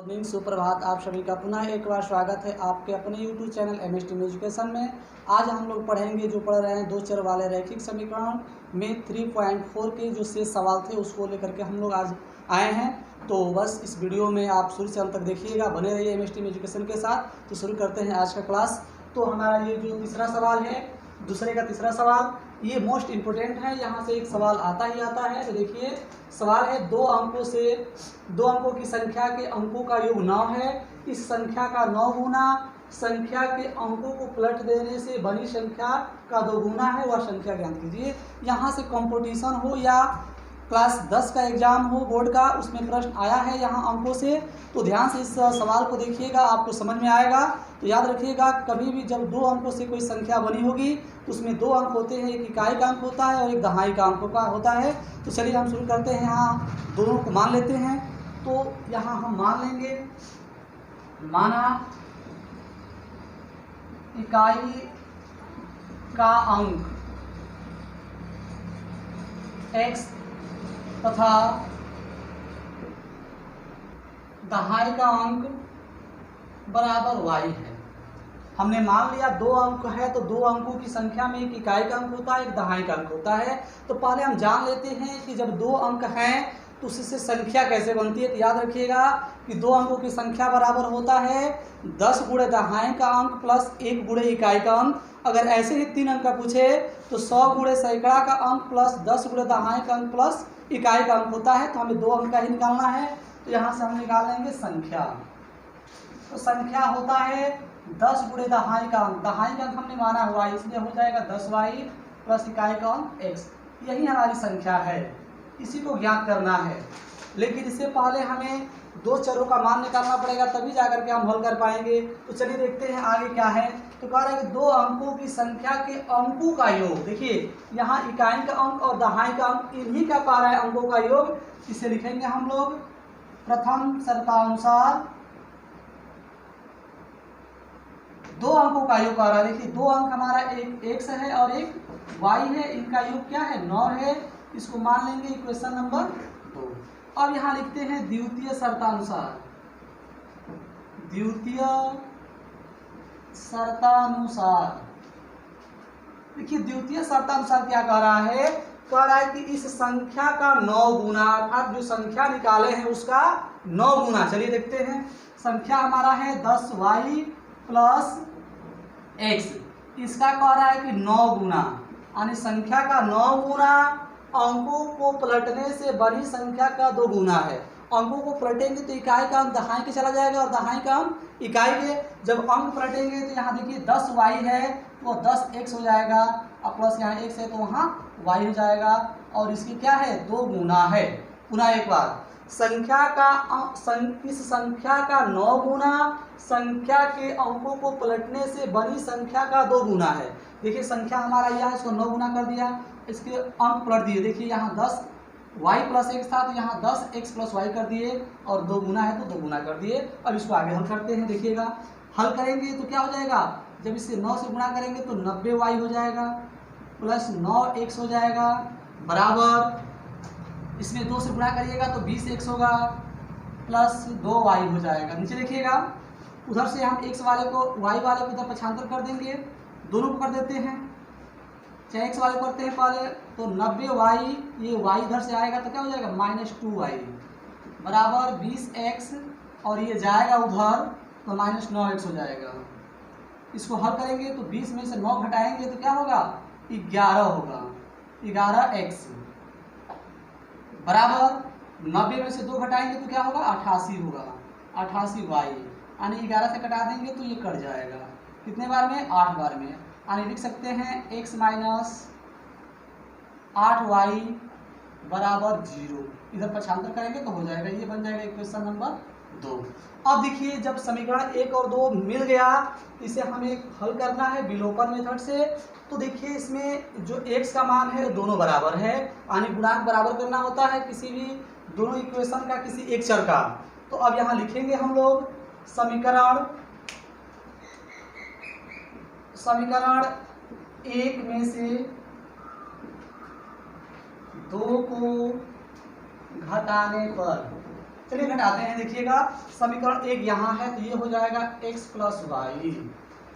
Morning सुप्रभात। आप सभी का पुनः एक बार स्वागत है आपके अपने YouTube चैनल एमएसटी एजुकेशन में। आज हम लोग पढ़ेंगे जो पढ़ रहे हैं दो चर वाले रैखिक समीकरण में 3.4 के जो शेष सवाल थे उसको लेकर के हम लोग आज आए हैं। तो बस इस वीडियो में आप शुरू से अंत तक देखिएगा, बने रहिए एमएसटी एजुकेशन के साथ। तो शुरू करते हैं आज का क्लास। तो हमारा ये जो तीसरा सवाल है, दूसरे का तीसरा सवाल, ये मोस्ट इम्पोर्टेंट है। यहाँ से एक सवाल आता ही आता है। तो देखिए सवाल है, दो अंकों की संख्या के अंकों का योग 9 है। इस संख्या का 9 गुना संख्या के अंकों को पलट देने से बनी संख्या का 2 गुना है, वह संख्या ज्ञात कीजिए। यहाँ से कंपटीशन हो या क्लास 10 का एग्जाम हो बोर्ड का, उसमें प्रश्न आया है यहाँ अंकों से। तो ध्यान से इस सवाल को देखिएगा, आपको समझ में आएगा। तो याद रखिएगा, कभी भी जब दो अंकों से कोई संख्या बनी होगी तो उसमें दो अंक होते हैं, एक इकाई का अंक होता है और एक दहाई का अंक होता है। तो चलिए हम शुरू करते हैं। यहाँ दोनों को मान लेते हैं। तो यहाँ हम मान लेंगे, माना इकाई का अंक x तथा दहाई का अंक बराबर y है। हमने मान लिया दो अंक है तो दो अंकों की संख्या में एक इकाई का अंक होता है, एक दहाई का अंक होता है। तो पहले हम जान लेते हैं कि जब दो अंक हैं तो उससे संख्या कैसे बनती है। तो याद रखिएगा कि दो अंकों की संख्या बराबर होता है 10 गुणे दहाई का अंक प्लस 1 गुणे इकाई का अंक। अगर ऐसे ही 3 अंक का पूछे तो 100 गुणे सैकड़ा का अंक प्लस 10 गुणे दहाई का अंक प्लस इकाई का अंक होता है। तो हमें दो अंक का ही निकालना है। तो यहाँ से हम निकाल लेंगे संख्या। तो संख्या होता है 10 गुणे दहाई का अंक, दहाई का अंक हमने माना हुआ इसलिए हो जाएगा 10y प्लस इकाई का अंक x। यही हमारी संख्या है, इसी को ज्ञात करना है। लेकिन इससे पहले हमें दो चरों का मान निकालना पड़ेगा, तभी जाकर के हम हल कर पाएंगे। तो चलिए देखते हैं आगे क्या है। तो कह रहा है कि दो अंकों की संख्या के अंकों का योग, देखिए यहाँ इकाई का अंक और दहाई का अंक, इन्हीं का पा रहा है अंकों का योग। इसे लिखेंगे हम लोग प्रथम शर्तानुसार दो अंकों का योग आ रहा है। देखिए दो अंक हमारा एक x है और एक y है, इनका योग क्या है 9 है। इसको मान लेंगे इक्वेशन नंबर 2। अब यहाँ लिखते हैं द्वितीय शर्तानुसार, द्वितीय शर्तानुसार। देखिए द्वितीय शर्तानुसार क्या कह रहा है, कह रहा है कि इस संख्या का 9 गुना, अर्थात जो संख्या निकाले हैं उसका 9 गुना। चलिए देखते हैं। संख्या हमारा है 10y प्लस x, इसका कह रहा है कि 9 गुना, यानी संख्या का 9 गुना अंकों को पलटने से बनी संख्या का 2 गुना है। अंकों को पलटेंगे तो इकाई का अंक दहाई के चला जाएगा और दहाई का अंक इकाई के। जब अंक पलटेंगे तो यहाँ देखिए 10y है तो 10x हो जाएगा, और प्लस यहाँ x है तो वहाँ y हो जाएगा। और इसकी क्या है 2 गुना है। पुनः एक बार, संख्या का इस संख्या का 9 गुना संख्या के अंकों को पलटने से बनी संख्या का 2 गुना है। देखिए संख्या हमारा यह है, इसको 9 गुना कर दिया, इसके अंक पलट दिए। देखिए यहाँ 10y प्लस x था तो यहाँ 10x प्लस y कर दिए, और 2 गुना है तो 2 गुना कर दिए। अब इसको आगे हल करते हैं। देखिएगा हल करेंगे तो क्या हो जाएगा, जब इसे 9 से गुणा करेंगे तो 90y हो जाएगा प्लस 9x हो जाएगा, बराबर इसमें 2 से गुणा करिएगा तो 20x होगा प्लस 2y हो जाएगा। नीचे देखिएगा, उधर से हम x वाले को y वाले को इधर पक्षांतर कर देंगे, दोनों को कर देते हैं। चाहे x वाले को करते हैं पहले, तो 90y, ये y इधर से आएगा तो क्या हो जाएगा -2y बराबर 20x, और ये जाएगा उधर तो -9x हो जाएगा। इसको हल करेंगे तो 20 में से 9 घटाएंगे तो क्या होगा 11 होगा, 11x बराबर 90 में से 2 घटाएंगे तो क्या होगा 88 होगा, 88y, यानी 11 से कटा देंगे तो ये कट जाएगा। कितने बार में 8 बार में, यानी लिख सकते हैं x माइनस 8y बराबर 0। इधर पक्षांतर करेंगे तो हो जाएगा, ये बन जाएगा इक्वेशन नंबर 2। अब देखिए जब समीकरण 1 और 2 मिल गया, इसे हमें हल करना है विलोपन मेथड से। तो देखिए इसमें जो x का मान है दोनों बराबर है, यानी गुणांक बराबर करना होता है किसी भी दोनों इक्वेशन का, किसी एक चर का। तो अब यहाँ लिखेंगे हम लोग समीकरण 1 में से 2 को घटाने पर चलिए घटाते हैं। देखिएगा समीकरण एक यहाँ है तो ये हो जाएगा x प्लस वाई।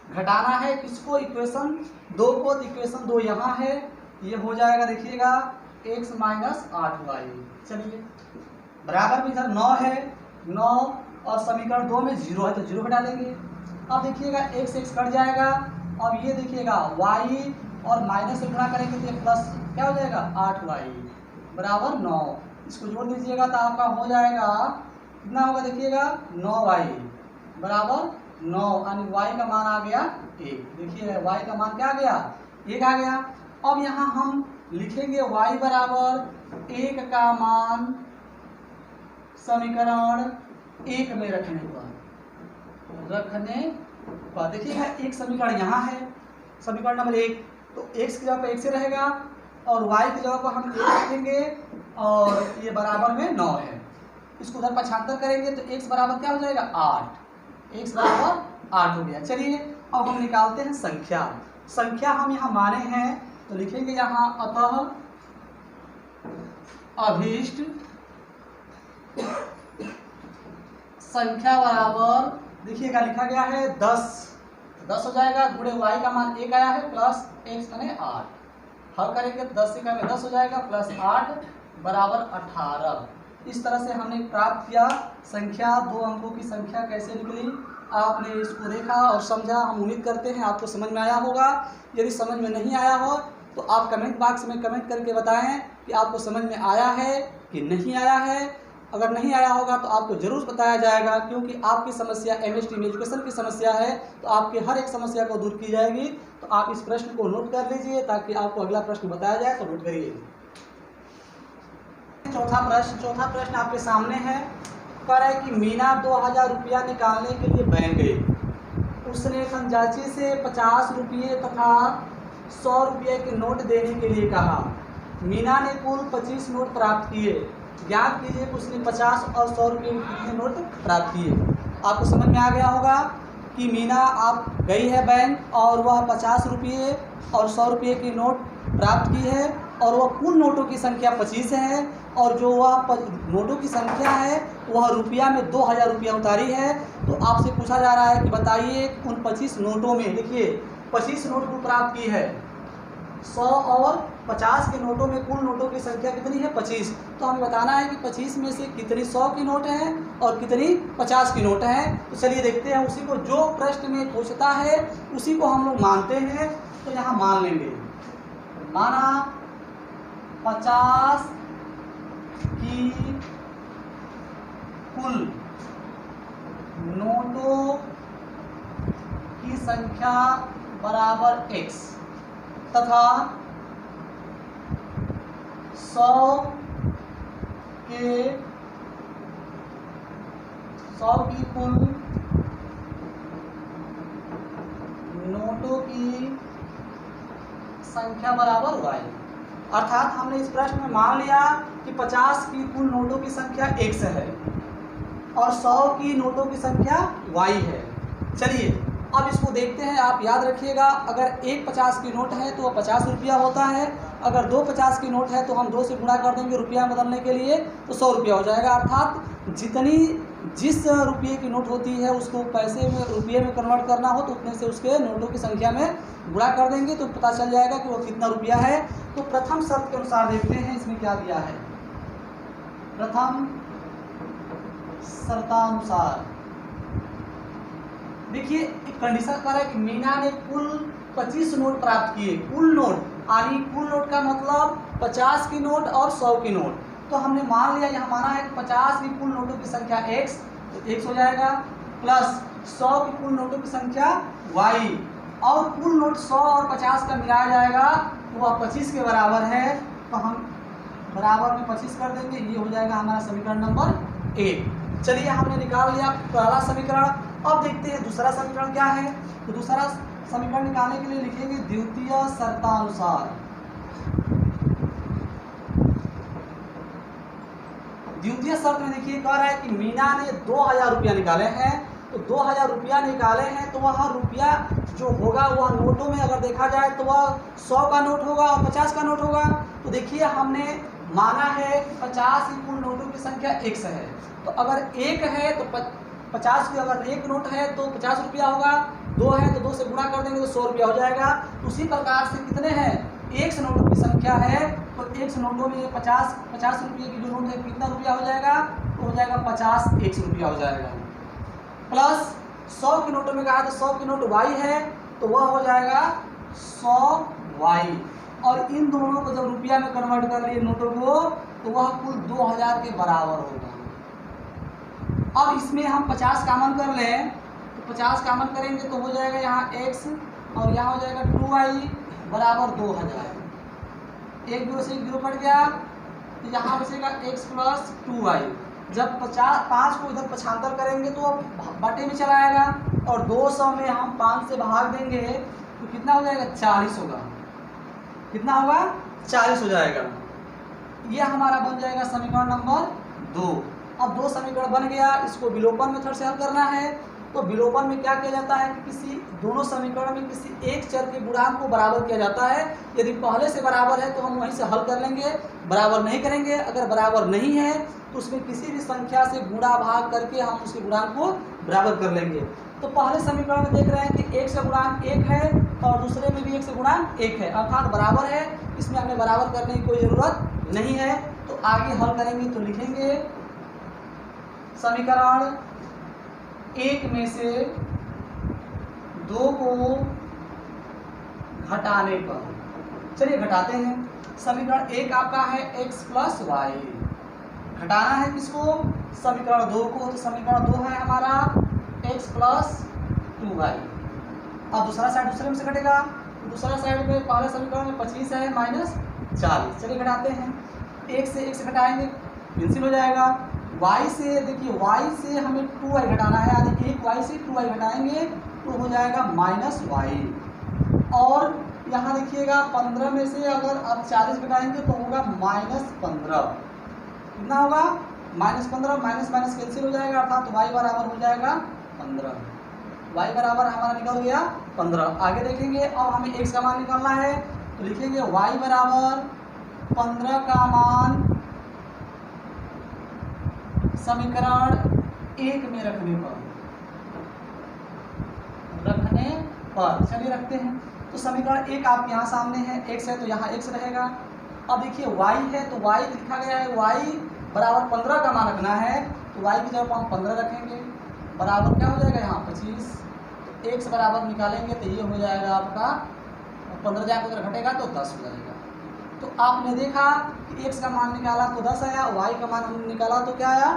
घटाना है किसको, इक्वेशन 2 को, तो इक्वेशन 2 यहाँ है, ये हो जाएगा देखिएगा x माइनस 8y। चलिए बराबर में इधर 9 है, 9 और समीकरण 2 में 0 है तो 0 घटा देंगे। अब देखिएगा x कट जाएगा। अब ये देखिएगा y और माइनस से गुणा करेंगे तो ये प्लस क्या हो जाएगा 8y बराबर 9। इसको जोड़ दीजिएगा तो आपका हो जाएगा कितना होगा, देखिएगा 9y बराबर 9, यानी y का मान आ गया 1। देखिए y का मान क्या आ गया, 1 आ गया। अब यहाँ हम लिखेंगे y बराबर 1 का मान समीकरण 1 में रखने पर देखिएगा एक समीकरण यहाँ है, समीकरण नंबर 1, तो x की जगह पर 1 से रहेगा और y की जगह पर हम 1 रखेंगे और ये बराबर में 9 है। इसको उधर पक्षांतर करेंगे तो x बराबर क्या हो जाएगा 8, x बराबर 8 हो गया। चलिए अब हम निकालते हैं संख्या। संख्या हम यहाँ माने हैं तो लिखेंगे यहाँ अतः अभीष्ट संख्या बराबर, देखिएगा लिखा गया है 10 हो जाएगा, गुणे y का मान 1 आया है प्लस x यानी 8, हल करेंगे 10 से करेंगे 10 हो जाएगा प्लस 8 बराबर 18। इस तरह से हमने प्राप्त किया संख्या। 2 अंकों की संख्या कैसे निकली आपने इसको देखा और समझा। हम उम्मीद करते हैं आपको समझ में आया होगा। यदि समझ में नहीं आया हो तो आप कमेंट बॉक्स में कमेंट करके बताएं कि आपको समझ में आया है कि नहीं आया है। अगर नहीं आया होगा तो आपको जरूर बताया जाएगा, क्योंकि आपकी समस्या एमएसटी में एजुकेशन की समस्या है तो आपके हर एक समस्या को दूर की जाएगी। तो आप इस प्रश्न को नोट कर लीजिए ताकि आपको अगला प्रश्न बताया जाए तो नोट करिए। चौथा प्रश्न आपके सामने है। कह रहा है कि मीना 2000 रुपया निकालने के लिए बैंक गई। उसने खजांची से 50 रुपये तथा 100 रुपये के नोट देने के लिए कहा। मीना ने कुल 25 नोट प्राप्त किए। ज्ञात कीजिए कि उसने 50 और 100 रुपये के कितने नोट प्राप्त किए। आपको समझ में आ गया होगा कि मीना आप गई है बैंक और वह 50 रुपये और 100 रुपये की नोट प्राप्त की है और वह कुल नोटों की संख्या 25 है और जो वह नोटों की संख्या है वह रुपया में 2000 रुपया उतारी है। तो आपसे पूछा जा रहा है कि बताइए उन 25 नोटों में, देखिए 25 नोट को प्राप्त की है, 100 और 50 के नोटों में कुल नोटों की संख्या कितनी है 25। तो हमें बताना है कि 25 में से कितनी 100 की नोट है और कितनी 50 की नोट है। तो चलिए देखते हैं, उसी को जो प्रश्न में पूछता है उसी को हम लोग मानते हैं। तो यहाँ मान लेंगे, माना 50 की कुल नोटों की संख्या बराबर x तथा 100 की कुल नोटों की संख्या बराबर y। अर्थात हमने इस प्रश्न में मान लिया कि 50 की कुल नोटों की संख्या x है और 100 की नोटों की संख्या y है। चलिए अब इसको देखते हैं। आप याद रखिएगा, अगर एक 50 की नोट है तो वह 50 रुपया होता है, अगर 2 50 की नोट है तो हम 2 से गुणा कर देंगे रुपया बदलने के लिए तो 100 रुपया हो जाएगा। अर्थात जिस रुपये की नोट होती है उसको पैसे में रुपये में कन्वर्ट करना हो तो उतने से उसके नोटों की संख्या में गुणा कर देंगे तो पता चल जाएगा कि वो कितना रुपया है। तो प्रथम शर्त के अनुसार देखते हैं इसमें क्या दिया है। प्रथम शर्तानुसार देखिए एक कंडीशन कर रहा है कि मीना ने कुल 25 नोट प्राप्त किए। कुल नोट यानी कुल नोट का मतलब 50 की नोट और 100 की नोट। तो हमने मान लिया, यहाँ माना है कि 50 की कुल नोटों की संख्या x तो x हो जाएगा प्लस 100 की कुल नोटों की संख्या y और कुल नोट 100 और 50 का मिलाया जाएगा तो वह 25 के बराबर है। तो हम बराबर में 25 कर देंगे, ये हो जाएगा हमारा समीकरण नंबर 1। चलिए हमने निकाल लिया पहला समीकरण। अब देखते हैं दूसरा समीकरण क्या है। तो दूसरा समीकरण निकालने के लिए लिखेंगे द्वितीय शर्तानुसार। द्वितीय शर्त में देखिए कह रहा है कि मीना ने 2000 रुपया निकाले हैं। तो 2000 रुपया निकाले हैं तो वह रुपया जो होगा वह नोटों में अगर देखा जाए तो वह 100 का नोट होगा और 50 का नोट होगा। तो देखिए हमने माना है 50 की कुल नोटों नोटों की संख्या x है, तो अगर 1 है तो 50 की अगर एक नोट है तो 50 रुपया होगा, 2 है तो 2 से गुणा कर देंगे तो 100 रुपया हो जाएगा। उसी प्रकार से कितने हैं, 1 नोटों की संख्या है तो 1 नोटों में 50 रुपये की जो नोट है कितना रुपया हो जाएगा, तो हो जाएगा 50 1 रुपया हो जाएगा। प्लस 100 की नोटों में कहा तो 100 की नोट y है तो वह हो जाएगा 100 y, और इन दोनों को जब रुपया में कन्वर्ट कर लिए नोटों को तो वह कुल 2000 के बराबर होगा। अब इसमें हम 50 कॉमन कर लें तो 50 कॉमन करेंगे तो हो जाएगा यहाँ x और यहाँ हो जाएगा 2y बराबर 2000। एक जीरो से एक जीरो कट गया तो यहाँ बचेगा x प्लस 2y। जब 5 को इधर पक्षांतर करेंगे तो बटे में चला आएगा, और 200 में हम 5 से भाग देंगे तो कितना हो जाएगा, 40 होगा। कितना होगा, 40 हो जाएगा। यह हमारा बन जाएगा समीकरण नंबर 2। अब 2 समीकरण बन गया, इसको विलोपन मेथड से हल करना है। तो विलोपन में क्या किया जाता है कि किसी दोनों समीकरण में किसी एक चर के गुणांक को बराबर किया जाता है। यदि पहले से बराबर है तो हम वहीं से हल कर लेंगे, बराबर नहीं करेंगे। अगर बराबर नहीं है तो उसमें किसी भी संख्या से गुणा भाग करके हम उसके गुणांक को बराबर कर लेंगे। तो पहले समीकरण में देख रहे हैं कि 1 से गुणांक 1 है और दूसरे में भी 1 से गुणांक 1 है, अर्थात बराबर है। इसमें हमें बराबर करने की कोई ज़रूरत नहीं है। तो आगे हल करेंगे तो लिखेंगे समीकरण 1 में से 2 को घटाने पर, चलिए घटाते हैं। समीकरण 1 आपका है x प्लस वाई, घटाना है किसको, समीकरण 2 को। तो समीकरण 2 है हमारा x प्लस 2y। अब दूसरा साइड दूसरे में से घटेगा, दूसरा साइड में पहले समीकरण में 25 है माइनस 40। चलिए घटाते हैं, 1 से 1 से घटाएंगे कैंसिल हो जाएगा। y से देखिए, y से हमें 2y घटाना है, यानी 1y से 2y घटाएंगे तो हो जाएगा माइनस y। और यहाँ देखिएगा 15 में से अगर आप 40 घटाएंगे तो होगा माइनस 15। कितना होगा, माइनस 15, माइनस माइनस कैंसिल हो जाएगा, अर्थात y बराबर हो जाएगा 15। y बराबर हमारा निकल गया 15। आगे देखेंगे, अब हमें x का मान निकालना है तो लिखेंगे y बराबर 15 का मान समीकरण 1 में रखने पर चलिए रखते हैं। तो समीकरण 1 आपके यहाँ सामने है, x है तो यहाँ x रहेगा। अब देखिए y है तो y लिखा गया है, y बराबर 15 का मान रखना है तो y की जगह हम 15 रखेंगे, बराबर क्या हो जाएगा यहाँ 25। तो x बराबर निकालेंगे तो ये हो जाएगा आपका 15 जाकर अगर घटेगा तो 10 हो जाएगा। तो आपने देखा कि x का मान निकाला तो 10 आया, y का मान हमने निकाला तो क्या आया,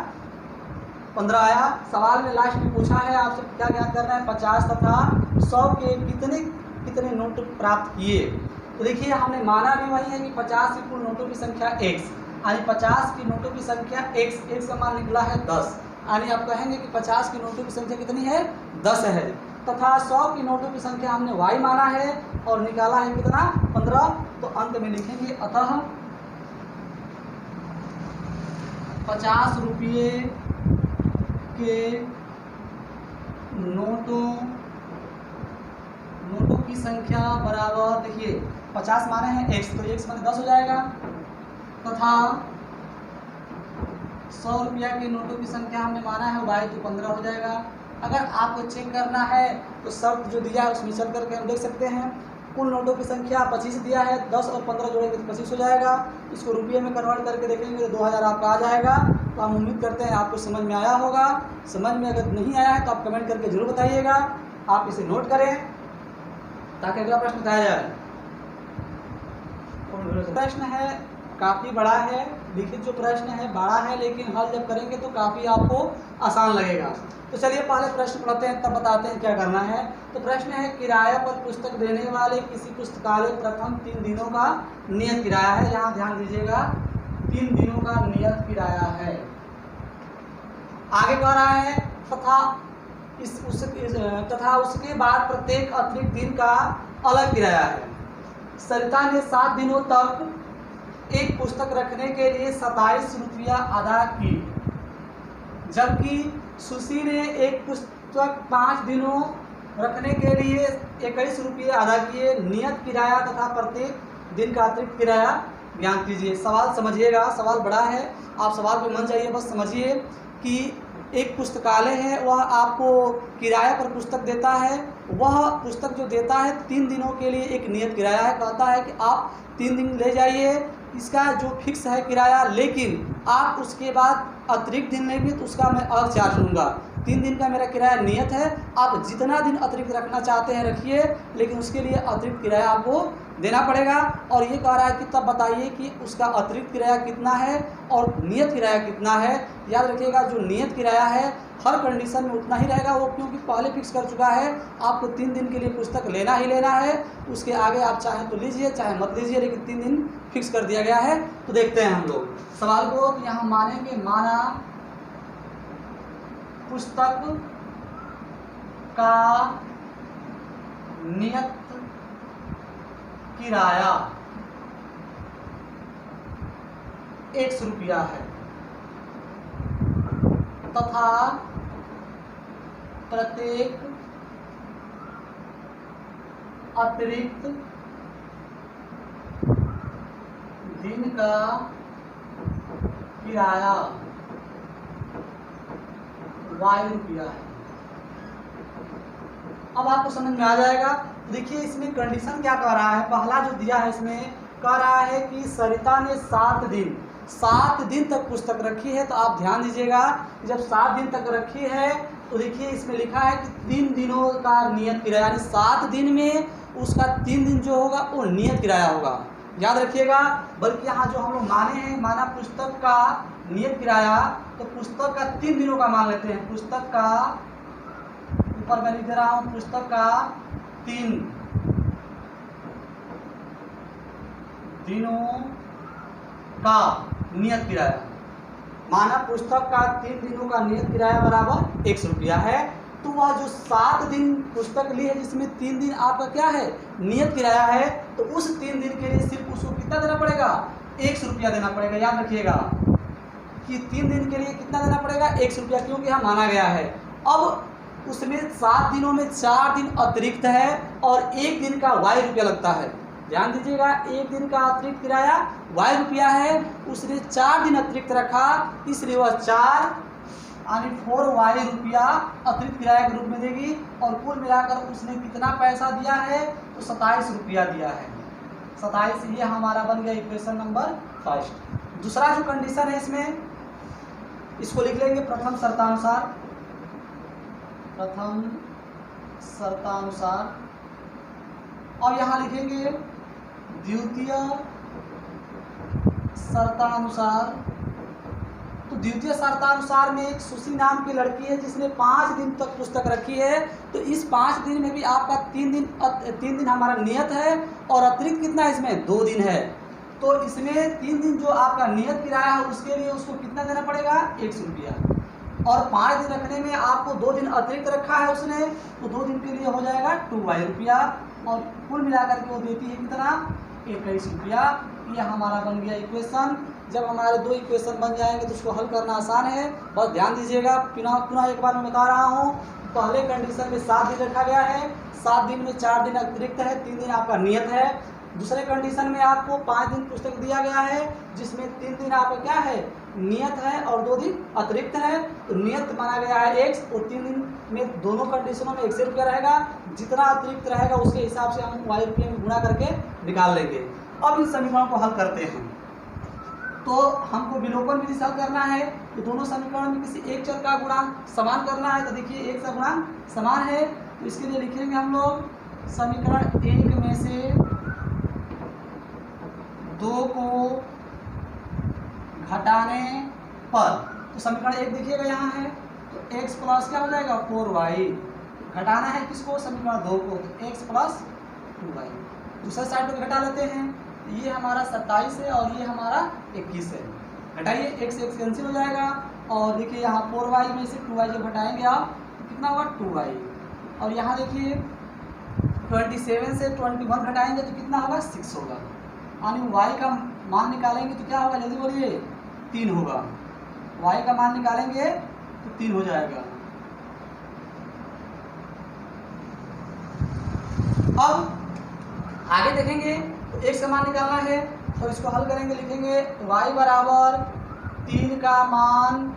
15 आया। सवाल में लास्ट में पूछा है आपसे क्या ज्ञात करना है, 50 तथा 100 के कितने नोट प्राप्त किए। तो देखिए हमने माना भी वही है कि 50 की कुल नोटों की संख्या x, यानी 50 की नोटों की संख्या x का मान निकला है 10, यानी आप कहेंगे कि 50 की नोटों की संख्या कितनी है, 10 है। तथा 100 की नोटों की संख्या हमने y माना है और निकाला है कितना, 15। तो अंत में लिखेंगे अतः 50 रुपये के नोटों की संख्या बराबर, देखिए 50 माने हैं x तो x माने 10 हो जाएगा, तथा 100 रुपया के नोटों की संख्या हमने माना है y तो 15 हो जाएगा। अगर आपको चेक करना है तो शर्त जो दिया है उसमें चल करके हम देख सकते हैं। कुल नोटों की संख्या 25 दिया है, 10 और 15 जोड़ेंगे तो 25 हो जाएगा। इसको रुपये में कन्वर्ट करके देखेंगे तो 2000 आपका आ जाएगा। तो हम उम्मीद करते हैं आपको समझ में आया होगा। समझ में अगर नहीं आया है तो आप कमेंट करके जरूर बताइएगा, आप इसे नोट करें ताकि अगला प्रश्न बताया जाए। प्रश्न है काफ़ी बड़ा है, लिखित जो प्रश्न है बड़ा है, लेकिन हल जब करेंगे तो काफ़ी आपको आसान लगेगा। तो चलिए पहले प्रश्न पढ़ते हैं तब बताते हैं क्या करना है। तो प्रश्न है, किराया पर पुस्तक देने वाले किसी पुस्तकालय प्रथम 3 दिनों का नियत किराया है। यहाँ ध्यान दीजिएगा, 3 दिनों का नियत किराया है। आगे कह रहा है तथा उसके बाद प्रत्येक अतिरिक्त दिन का अलग किराया है। सरिता ने 7 दिनों तक एक पुस्तक रखने के लिए 27 रुपया अदा की, जबकि सुशी ने एक पुस्तक 5 दिनों रखने के लिए 21 रुपये अदा किए। नियत किराया तथा प्रत्येक दिन का अतिरिक्त किराया ज्ञान कीजिए। सवाल समझिएगा, सवाल बड़ा है, आप सवाल पे मन जाइए, बस समझिए कि एक पुस्तकालय है, वह आपको किराए पर पुस्तक देता है। वह पुस्तक जो देता है 3 दिनों के लिए एक नियत किराया है, कहता है कि आप 3 दिन ले जाइए, इसका जो फिक्स है किराया, लेकिन आप उसके बाद अतिरिक्त दिन लेंगे तो उसका मैं अलग चार्ज लूँगा। 3 दिन का मेरा किराया नियत है, आप जितना दिन अतिरिक्त रखना चाहते हैं रखिए, लेकिन उसके लिए अतिरिक्त किराया आपको देना पड़ेगा। और ये कह रहा है कि तब बताइए कि उसका अतिरिक्त किराया कितना है और नियत किराया कितना है। याद रखिएगा, जो नियत किराया है हर कंडीशन में उतना ही रहेगा, वो क्योंकि पहले फिक्स कर चुका है, आपको 3 दिन के लिए पुस्तक लेना ही लेना है। उसके आगे आप चाहें तो लीजिए, चाहे मत लीजिए, लेकिन 3 दिन फिक्स कर दिया गया है। तो देखते हैं हम लोग सवाल को, कि यहाँ मानेंगे, माना पुस्तक का नियत किराया 100 रुपया है तथा प्रत्येक अतिरिक्त दिन का किराया ₹y है। अब आपको समझ में आ जाएगा। देखिए इसमें कंडीशन क्या कह रहा है, पहला जो दिया है इसमें कह रहा है कि सरिता ने 7 दिन तक पुस्तक रखी है। तो आप ध्यान दीजिएगा, जब 7 दिन तक रखी है तो देखिए इसमें लिखा है कि 3 दिनों का नियत किराया, यानी 7 दिन में उसका 3 दिन जो होगा वो नियत किराया होगा, याद रखिएगा। बल्कि यहाँ जो हम लोग माने हैं, माना पुस्तक का नियत किराया, तो पुस्तक का 3 दिनों का मान लेते हैं। पुस्तक का, ऊपर मैं लिख दे रहा हूँ, पुस्तक का 3 दिनों का नियत किराया, माना पुस्तक का 3 दिनों का नियत किराया बराबर 100 रुपया है। तो वह जो 7 दिन पुस्तक ली है, जिसमें 3 दिन आपका क्या है, नियत किराया है, तो उस 3 दिन के लिए सिर्फ उसको कितना देना पड़ेगा, 100 रुपया देना पड़ेगा। याद रखिएगा कि 3 दिन के लिए कितना देना पड़ेगा, 100 रुपया, क्योंकि यहाँ माना गया है। अब उसमें 7 दिनों में 4 दिन अतिरिक्त है और 1 दिन का y रुपया लगता है। ध्यान दीजिएगा, 1 दिन का अतिरिक्त किराया y रुपया है, उसने 4 दिन अतिरिक्त रखा, इसलिए वह 4 यानी 4y रुपया अतिरिक्त किराया के रूप में देगी। और कुल मिलाकर उसने कितना पैसा दिया है, तो 27 रुपया दिया है। 27, ये हमारा बन गया इक्वेशन नंबर 1। दूसरा जो कंडीशन है इसमें, इसको लिख लेंगे प्रथम शर्तानुसार। प्रथम शर्तानुसार, और यहाँ लिखेंगे द्वितीय शर्तानुसार। तो द्वितीय शर्तानुसार में एक सुशी नाम की लड़की है जिसने 5 दिन तक पुस्तक रखी है। तो इस 5 दिन में भी आपका 3 दिन हमारा नियत है और अतिरिक्त कितना है इसमें, 2 दिन है। तो इसमें 3 दिन जो आपका नियत किराया है उसके लिए उसको कितना देना पड़ेगा, 100 रुपया। और 5 दिन रखने में आपको 2 दिन अतिरिक्त रखा है उसने, तो 2 दिन के लिए हो जाएगा 2y रुपया। और कुल मिलाकर के वो देती है कितना, 21 रुपया। ये हमारा बन गया इक्वेशन। जब हमारे 2 इक्वेशन बन जाएंगे तो उसको हल करना आसान है। बस ध्यान दीजिएगा, पुनः एक बार मैं बता रहा हूँ। पहले कंडीशन में 7 दिन रखा गया है, 7 दिन में 4 दिन अतिरिक्त है, 3 दिन आपका नियत है। दूसरे कंडीशन में आपको 5 दिन पुस्तक दिया गया है, जिसमें 3 दिन आपका क्या है, नियत है, और 2 दिन अतिरिक्त है। तो नियत माना गया है x, और 3 दिन में दोनों कंडीशनों में 100 रुपया रहेगा। जितना अतिरिक्त रहेगा उसके हिसाब से हम y रुपये में गुणा करके निकाल लेंगे। अब इन समीकरणों को हल करते हैं। तो हमको विलोपन विधि से हल करना है, तो दोनों समीकरण में किसी एक चर का गुणांक समान करना है। तो देखिए एक सा गुणांक समान है, तो इसके लिए लिखेंगे हम लोग समीकरण 1 में से 2 को घटाने पर, तो समीकरण 1 देखिएगा यहाँ है, तो x प्लस क्या हो जाएगा, 4y। घटाना है किसको, समीकरण 2 को, तो x प्लस 2y। दूसरे साइड को घटा लेते हैं, तो ये हमारा 27 है और ये हमारा 21 है। घटाइए, x से x कैंसिल हो जाएगा। और देखिए यहाँ 4y में से 2y जब घटाएंगे आप तो कितना होगा, 2y। और यहाँ देखिए 27 से 21 घटाएंगे तो कितना होगा, 6 होगा। यानी y का मान निकालेंगे तो क्या होगा, जल्दी बोलिए, 3 होगा। y का मान निकालेंगे तो 3 हो जाएगा। अब आगे देखेंगे तो x का मान निकालना है, तो इसको हल करेंगे, लिखेंगे y बराबर 3 का मान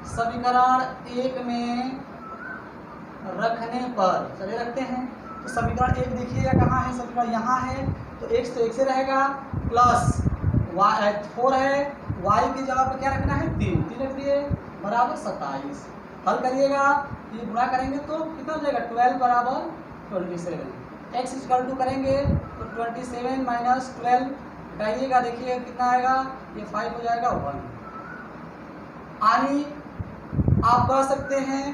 समीकरण 1 में रखने पर, चलिए रखते हैं। तो समीकरण 1 देखिएगा कहाँ है, समीकरण यहाँ है, तो x तो 1 से रहेगा, प्लस y 4 है, y की जगह पर क्या रखना है 3 रख दिए, बराबर 27। हल करिएगा, ये गुणा करेंगे तो कितना हो जाएगा 12 बराबर 27। x इक्वल टू करेंगे तो 27 माइनस 12 घटाइएगा, देखिएगा कितना आएगा, ये 5 हो जाएगा 1। यानी आप कह सकते हैं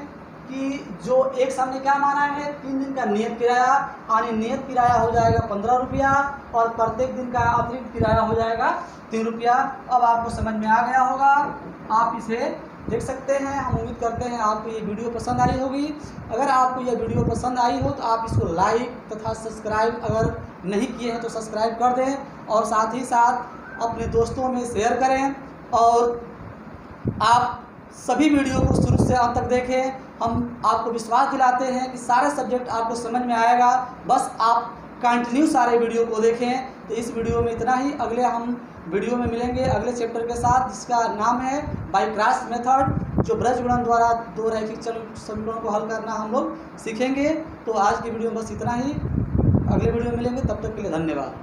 कि जो एक सामने क्या माना है 3 दिन का नियत किराया, यानी नियत किराया हो जाएगा 15 रुपया और प्रत्येक दिन का अतिरिक्त किराया हो जाएगा 3 रुपया। अब आपको समझ में आ गया होगा, आप इसे देख सकते हैं। हम उम्मीद करते हैं आपको ये वीडियो पसंद आई होगी। अगर आपको यह वीडियो पसंद आई हो तो आप इसको लाइक तथा सब्सक्राइब अगर नहीं किए हैं तो सब्सक्राइब कर दें, और साथ ही साथ अपने दोस्तों में शेयर करें, और आप सभी वीडियो को शुरू से अंत तक देखें। हम आपको विश्वास दिलाते हैं कि सारे सब्जेक्ट आपको समझ में आएगा, बस आप कंटिन्यू सारे वीडियो को देखें। तो इस वीडियो में इतना ही, अगले हम वीडियो में मिलेंगे अगले चैप्टर के साथ, जिसका नाम है बाय क्रॉस मेथड, जो ब्रज गुणन द्वारा दो रैखिक समीकरणों को हल करना हम लोग सीखेंगे। तो आज की वीडियो में बस इतना ही, अगले वीडियो में मिलेंगे, तब तक के लिए धन्यवाद।